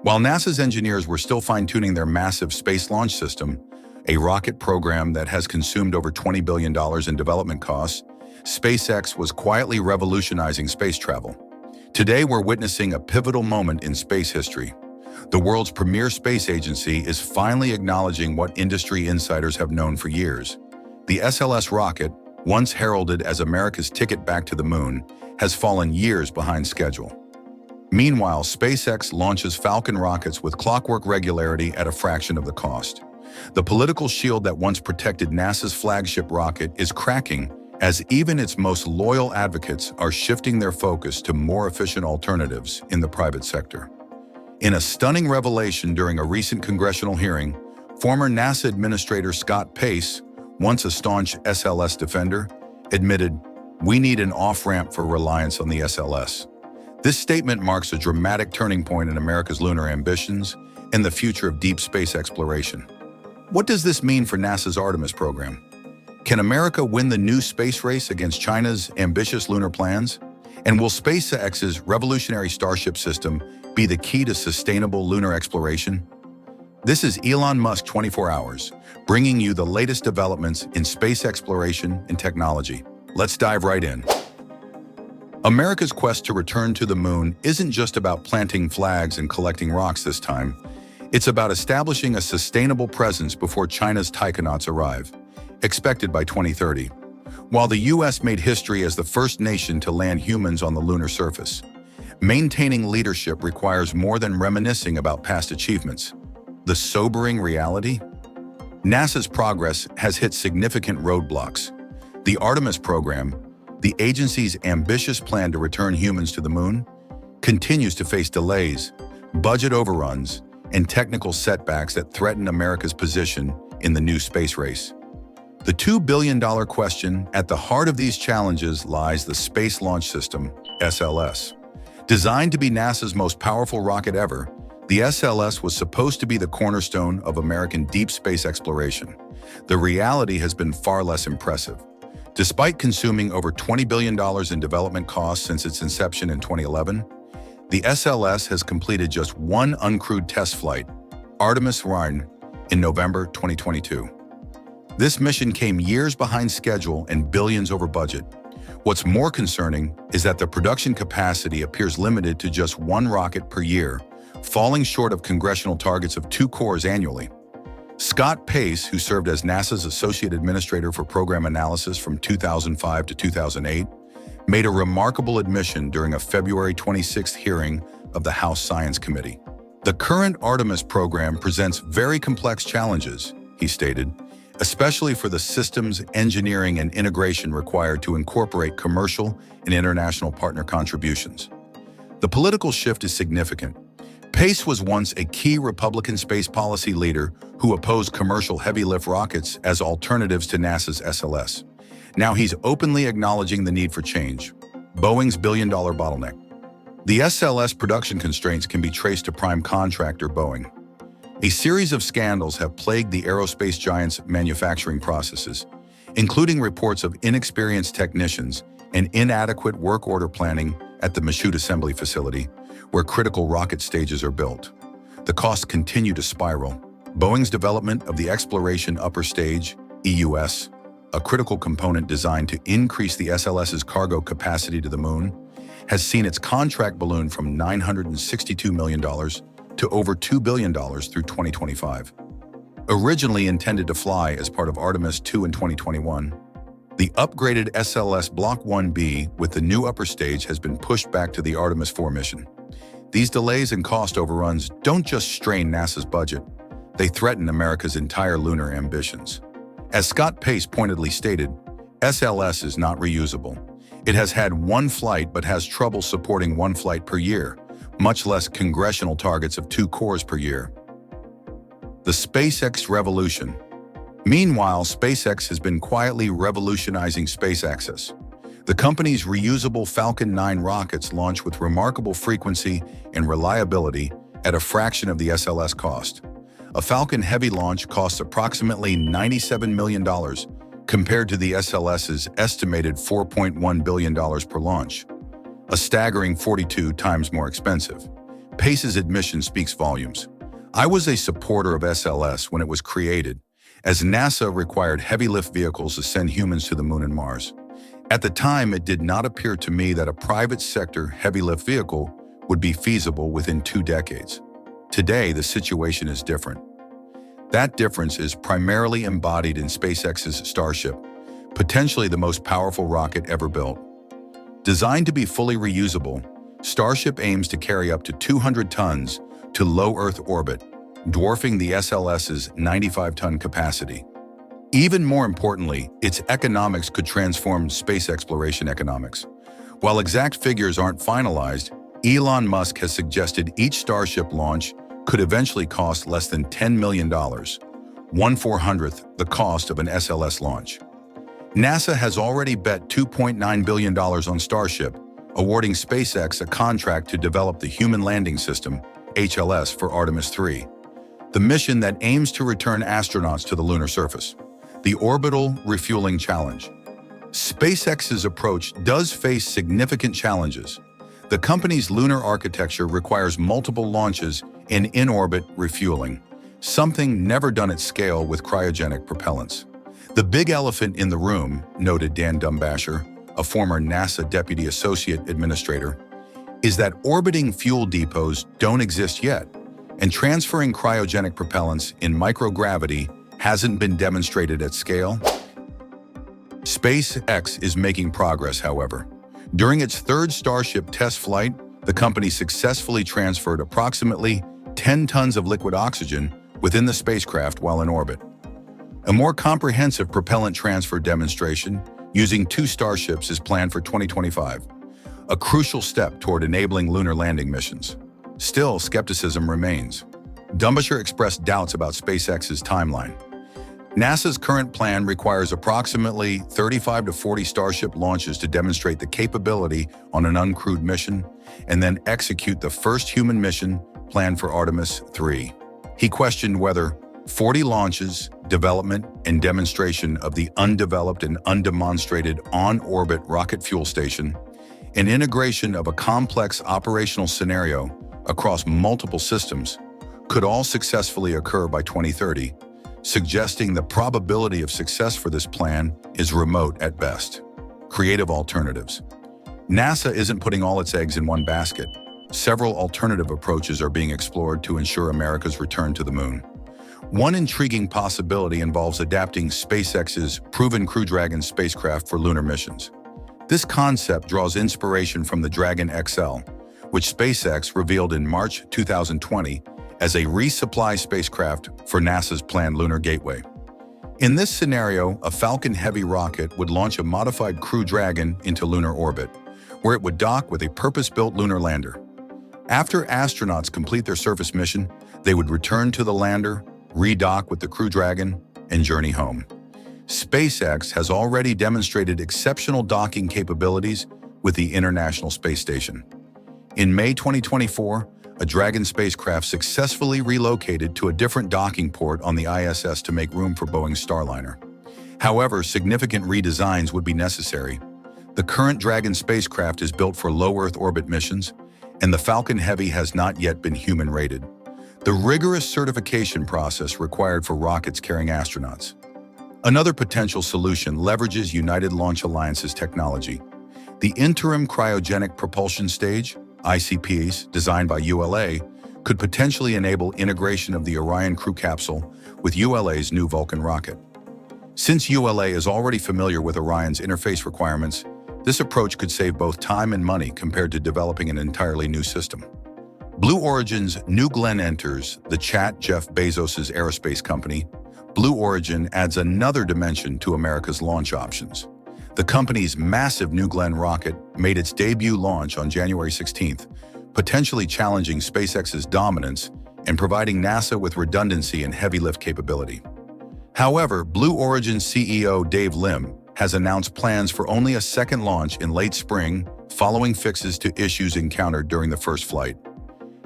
While NASA's engineers were still fine-tuning their massive Space Launch System, a rocket program that has consumed over $20 billion in development costs, SpaceX was quietly revolutionizing space travel. Today, we're witnessing a pivotal moment in space history. The world's premier space agency is finally acknowledging what industry insiders have known for years. The SLS rocket, once heralded as America's ticket back to the moon, has fallen years behind schedule. Meanwhile, SpaceX launches Falcon rockets with clockwork regularity at a fraction of the cost. The political shield that once protected NASA's flagship rocket is cracking as even its most loyal advocates are shifting their focus to more efficient alternatives in the private sector. In a stunning revelation during a recent congressional hearing, former NASA Administrator Scott Pace, once a staunch SLS defender, admitted, "We need an off-ramp for reliance on the SLS." This statement marks a dramatic turning point in America's lunar ambitions and the future of deep space exploration. What does this mean for NASA's Artemis program? Can America win the new space race against China's ambitious lunar plans? And will SpaceX's revolutionary Starship system be the key to sustainable lunar exploration? This is Elon Musk 24 Hours, bringing you the latest developments in space exploration and technology. Let's dive right in. America's quest to return to the moon isn't just about planting flags and collecting rocks this time. It's about establishing a sustainable presence before China's taikonauts arrive, expected by 2030. While the U.S. made history as the first nation to land humans on the lunar surface, maintaining leadership requires more than reminiscing about past achievements. The sobering reality? NASA's progress has hit significant roadblocks. The Artemis program, the agency's ambitious plan to return humans to the moon, continues to face delays, budget overruns, and technical setbacks that threaten America's position in the new space race. The $2 billion question at the heart of these challenges lies the Space Launch System, SLS. Designed to be NASA's most powerful rocket ever, the SLS was supposed to be the cornerstone of American deep space exploration. The reality has been far less impressive. Despite consuming over $20 billion in development costs since its inception in 2011, the SLS has completed just one uncrewed test flight, Artemis 1, in November 2022. This mission came years behind schedule and billions over budget. What's more concerning is that the production capacity appears limited to just one rocket per year, falling short of congressional targets of 2 cores annually. Scott Pace, who served as NASA's Associate Administrator for Program Analysis from 2005 to 2008, made a remarkable admission during a February 26th hearing of the House Science Committee. "The current Artemis program presents very complex challenges," he stated, "especially for the systems, engineering, and integration required to incorporate commercial and international partner contributions." The political shift is significant. Pace was once a key Republican space policy leader who opposed commercial heavy-lift rockets as alternatives to NASA's SLS. Now he's openly acknowledging the need for change. Boeing's billion-dollar bottleneck. The SLS production constraints can be traced to prime contractor Boeing. A series of scandals have plagued the aerospace giant's manufacturing processes, including reports of inexperienced technicians and inadequate work order planning at the Michoud assembly facility, where critical rocket stages are built. The costs continue to spiral. Boeing's development of the Exploration Upper Stage, EUS, a critical component designed to increase the SLS's cargo capacity to the moon, has seen its contract balloon from $962 million to over $2 billion through 2025. Originally intended to fly as part of Artemis 2 in 2021, the upgraded SLS Block 1B with the new upper stage has been pushed back to the Artemis 4 mission. These delays and cost overruns don't just strain NASA's budget, they threaten America's entire lunar ambitions. As Scott Pace pointedly stated, SLS is not reusable. It has had one flight but has trouble supporting one flight per year, much less congressional targets of 2 cores per year. The SpaceX revolution. Meanwhile, SpaceX has been quietly revolutionizing space access. The company's reusable Falcon 9 rockets launch with remarkable frequency and reliability at a fraction of the SLS cost. A Falcon Heavy launch costs approximately $97 million, compared to the SLS's estimated $4.1 billion per launch, a staggering 42 times more expensive. pace's admission speaks volumes. I was a supporter of SLS when it was created, as NASA required heavy-lift vehicles to send humans to the Moon and Mars. At the time, it did not appear to me that a private sector heavy-lift vehicle would be feasible within 2 decades. Today, the situation is different. That difference is primarily embodied in SpaceX's Starship, potentially the most powerful rocket ever built. Designed to be fully reusable, Starship aims to carry up to 200 tons to low Earth orbit, dwarfing the SLS's 95-ton capacity. Even more importantly, its economics could transform space exploration economics. While exact figures aren't finalized, Elon Musk has suggested each Starship launch could eventually cost less than $10 million, 1/400th the cost of an SLS launch. NASA has already bet $2.9 billion on Starship, awarding SpaceX a contract to develop the Human Landing System, HLS, for Artemis 3, the mission that aims to return astronauts to the lunar surface. The Orbital Refueling Challenge. SpaceX's approach does face significant challenges. The company's lunar architecture requires multiple launches and in-orbit refueling, something never done at scale with cryogenic propellants. The big elephant in the room, noted Dan Dumbasher, a former NASA Deputy Associate Administrator, is that orbiting fuel depots don't exist yet, and transferring cryogenic propellants in microgravity hasn't been demonstrated at scale. SpaceX is making progress, however. During its third Starship test flight, the company successfully transferred approximately 10 tons of liquid oxygen within the spacecraft while in orbit. A more comprehensive propellant transfer demonstration using 2 Starships is planned for 2025, a crucial step toward enabling lunar landing missions. Still, skepticism remains. Dumbasher expressed doubts about SpaceX's timeline. NASA's current plan requires approximately 35 to 40 Starship launches to demonstrate the capability on an uncrewed mission, and then execute the first human mission planned for Artemis 3. He questioned whether 40 launches, development, and demonstration of the undeveloped and undemonstrated on-orbit rocket fuel station, and integration of a complex operational scenario across multiple systems could all successfully occur by 2030, suggesting the probability of success for this plan is remote at best. Creative alternatives. NASA isn't putting all its eggs in one basket. Several alternative approaches are being explored to ensure America's return to the Moon. One intriguing possibility involves adapting SpaceX's proven Crew Dragon spacecraft for lunar missions. This concept draws inspiration from the Dragon XL, which SpaceX revealed in March 2020 as a resupply spacecraft for NASA's planned Lunar Gateway. In this scenario, a Falcon Heavy rocket would launch a modified Crew Dragon into lunar orbit, where it would dock with a purpose-built lunar lander. After astronauts complete their surface mission, they would return to the lander, redock with the Crew Dragon, and journey home. SpaceX has already demonstrated exceptional docking capabilities with the International Space Station. In May 2024, a Dragon spacecraft successfully relocated to a different docking port on the ISS to make room for Boeing's Starliner. However, significant redesigns would be necessary. The current Dragon spacecraft is built for low Earth orbit missions, and the Falcon Heavy has not yet been human-rated, the rigorous certification process required for rockets carrying astronauts. Another potential solution leverages United Launch Alliance's technology. The Interim Cryogenic Propulsion Stage, ICPs, designed by ULA, could potentially enable integration of the Orion crew capsule with ULA's new Vulcan rocket. Since ULA is already familiar with Orion's interface requirements, this approach could save both time and money compared to developing an entirely new system. Blue Origin's New Glenn enters the chat. Jeff Bezos' aerospace company. Blue Origin adds another dimension to America's launch options. The company's massive New Glenn rocket made its debut launch on January 16th, potentially challenging SpaceX's dominance and providing NASA with redundancy and heavy lift capability. However, Blue Origin CEO Dave Lim has announced plans for only a second launch in late spring, following fixes to issues encountered during the first flight.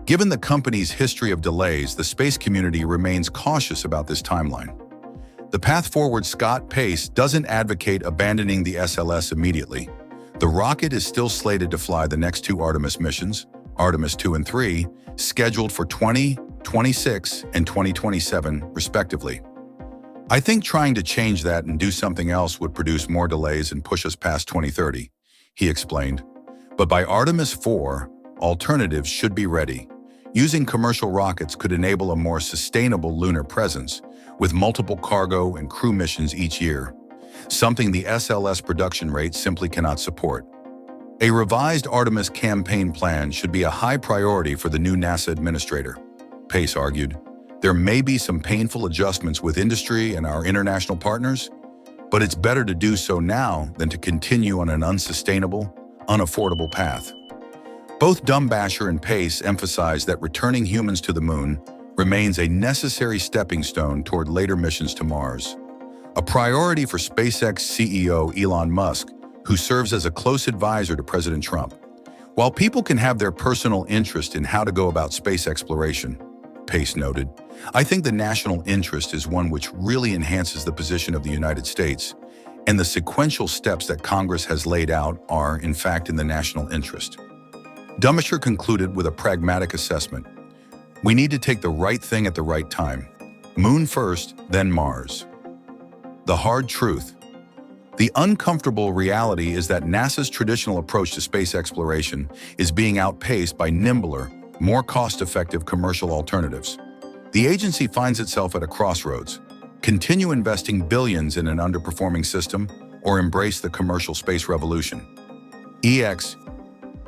Given the company's history of delays, the space community remains cautious about this timeline. The path forward. Scott Pace doesn't advocate abandoning the SLS immediately. The rocket is still slated to fly the next 2 Artemis missions, Artemis 2 and 3, scheduled for 2026 and 2027, respectively. I think trying to change that and do something else would produce more delays and push us past 2030, he explained. But by Artemis 4, alternatives should be ready. Using commercial rockets could enable a more sustainable lunar presence, with multiple cargo and crew missions each year, something the SLS production rate simply cannot support. A revised Artemis campaign plan should be a high priority for the new NASA administrator, Pace argued. There may be some painful adjustments with industry and our international partners, but it's better to do so now than to continue on an unsustainable, unaffordable path. Both Dumbacher and Pace emphasized that returning humans to the moon remains a necessary stepping stone toward later missions to Mars. A priority for SpaceX CEO Elon Musk, who serves as a close advisor to President Trump. While people can have their personal interest in how to go about space exploration, Pace noted, I think the national interest is one which really enhances the position of the United States, and the sequential steps that Congress has laid out are, in fact, in the national interest. Dumbacher concluded with a pragmatic assessment. We need to take the right thing at the right time. Moon first, then Mars. The hard truth. The uncomfortable reality is that NASA's traditional approach to space exploration is being outpaced by nimbler, more cost-effective commercial alternatives. The agency finds itself at a crossroads. Continue investing billions in an underperforming system or embrace the commercial space revolution. EX.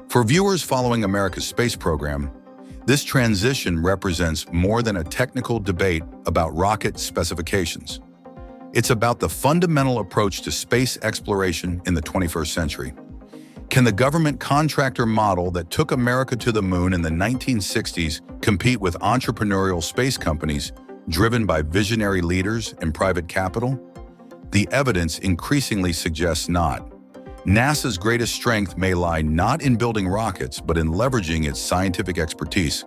For viewers following America's space program, this transition represents more than a technical debate about rocket specifications. It's about the fundamental approach to space exploration in the 21st century. Can the government contractor model that took America to the moon in the 1960s compete with entrepreneurial space companies driven by visionary leaders and private capital? The evidence increasingly suggests not. NASA's greatest strength may lie not in building rockets, but in leveraging its scientific expertise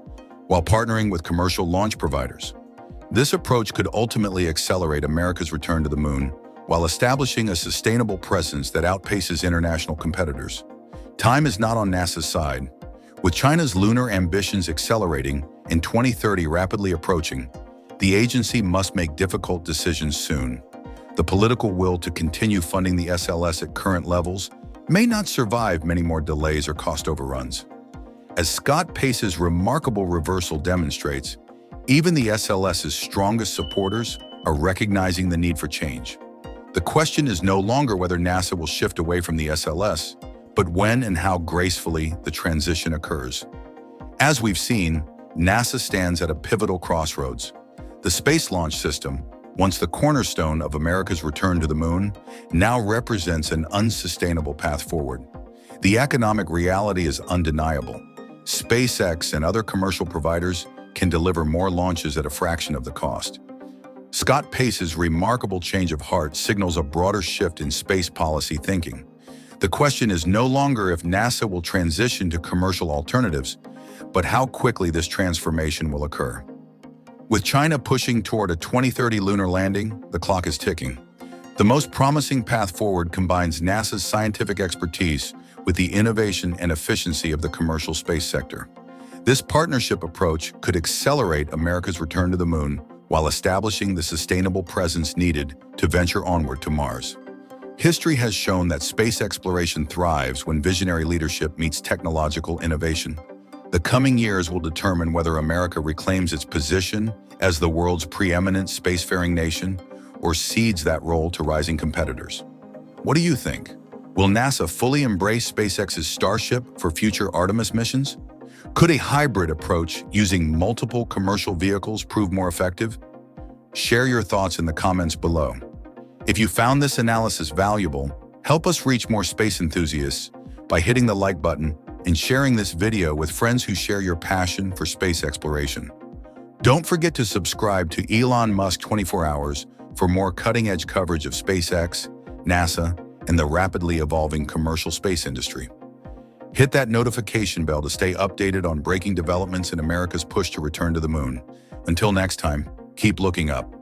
while partnering with commercial launch providers. This approach could ultimately accelerate America's return to the moon while establishing a sustainable presence that outpaces international competitors. Time is not on NASA's side. With China's lunar ambitions accelerating and 2030 rapidly approaching, the agency must make difficult decisions soon. The political will to continue funding the SLS at current levels may not survive many more delays or cost overruns. As Scott Pace's remarkable reversal demonstrates, even the SLS's strongest supporters are recognizing the need for change. The question is no longer whether NASA will shift away from the SLS, but when and how gracefully the transition occurs. As we've seen, NASA stands at a pivotal crossroads. The Space Launch System, once the cornerstone of America's return to the moon, now represents an unsustainable path forward. The economic reality is undeniable. SpaceX and other commercial providers can deliver more launches at a fraction of the cost. Scott Pace's remarkable change of heart signals a broader shift in space policy thinking. The question is no longer if NASA will transition to commercial alternatives, but how quickly this transformation will occur. With China pushing toward a 2030 lunar landing, the clock is ticking. The most promising path forward combines NASA's scientific expertise with the innovation and efficiency of the commercial space sector. This partnership approach could accelerate America's return to the moon while establishing the sustainable presence needed to venture onward to Mars. History has shown that space exploration thrives when visionary leadership meets technological innovation. The coming years will determine whether America reclaims its position as the world's preeminent spacefaring nation or cedes that role to rising competitors. What do you think? Will NASA fully embrace SpaceX's Starship for future Artemis missions? Could a hybrid approach using multiple commercial vehicles prove more effective? Share your thoughts in the comments below. If you found this analysis valuable, help us reach more space enthusiasts by hitting the like button and sharing this video with friends who share your passion for space exploration. Don't forget to subscribe to Elon Musk 24 Hours for more cutting-edge coverage of SpaceX, NASA, and the rapidly evolving commercial space industry. Hit that notification bell to stay updated on breaking developments in America's push to return to the moon. Until next time, keep looking up.